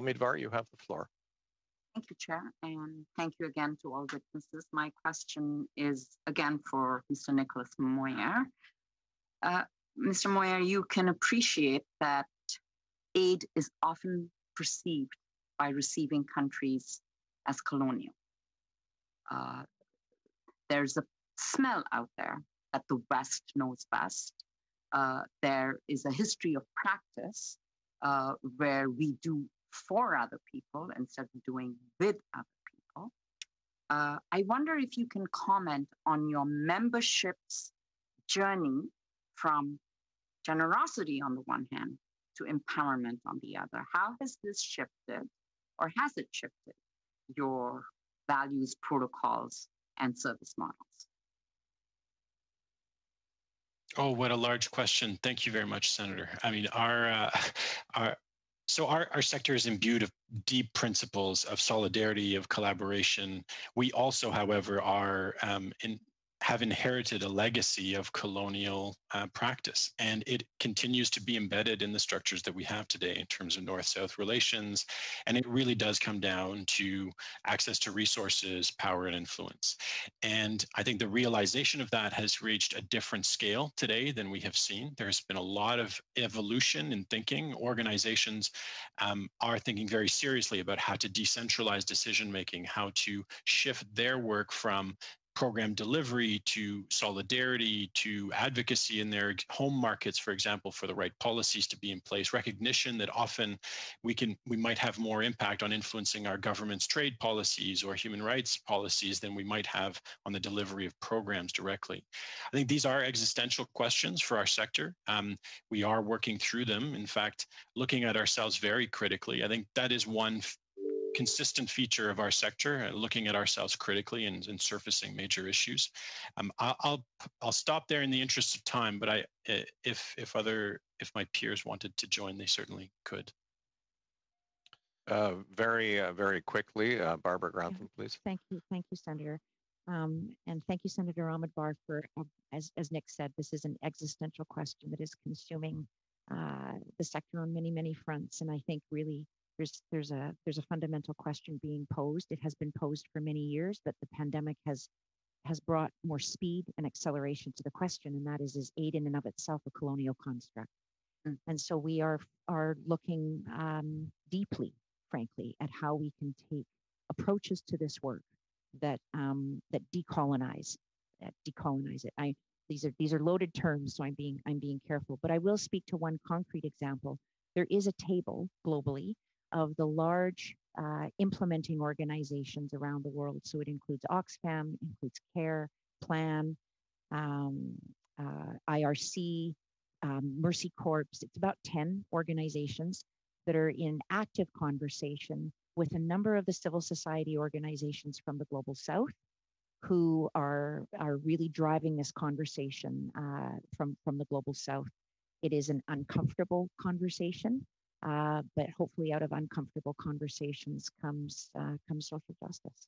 Omidvar, you have the floor. Thank you, Chair, and thank you again to all witnesses. My question is again for Mr. Nicolas Moyer. Mr. Moyer, you can appreciate that aid is often perceived by receiving countries as colonial. There's a smell out there that the West knows best. There is a history of practice where we do for other people instead of doing with other people. I wonder if you can comment on your membership's journey from generosity on the one hand to empowerment on the other. How has this shifted, or has it shifted, your values, protocols, and service models? Oh, what a large question. Thank you very much, Senator. I mean, our sector is imbued of deep principles of solidarity, of collaboration. We also, however, have inherited a legacy of colonial practice, and it continues to be embedded in the structures that we have today in terms of North-South relations. And it really does come down to access to resources, power, and influence. And I think the realization of that has reached a different scale today than we have seen. There's been a lot of evolution in thinking. Organizations are thinking very seriously about how to decentralize decision-making, how to shift their work from program delivery to solidarity to advocacy in their home markets, for example, for the right policies to be in place, recognition that often we might have more impact on influencing our government's trade policies or human rights policies than we might have on the delivery of programs directly. I think these are existential questions for our sector. We are working through them. In fact, looking at ourselves very critically. I think that is one consistent feature of our sector, looking at ourselves critically and surfacing major issues. I'll stop there in the interest of time, but if my peers wanted to join, they certainly could. Very quickly, Barbara Grantham, please. Thank you, Senator, and thank you, Senator Omidvar, for as Nick said, this is an existential question that is consuming the sector on many fronts, and I think really. There's a fundamental question being posed. It has been posed for many years, but the pandemic has brought more speed and acceleration to the question, and that is aid in and of itself a colonial construct? And so we are looking deeply, frankly, at how we can take approaches to this work that decolonize it. These are loaded terms, so I'm being careful. But I will speak to one concrete example. There is a table globally of the large implementing organizations around the world. So it includes Oxfam, includes CARE, PLAN, IRC, Mercy Corps. It's about 10 organizations that are in active conversation with a number of the civil society organizations from the Global South who are really driving this conversation from the Global South. It is an uncomfortable conversation. But hopefully out of uncomfortable conversations comes social justice.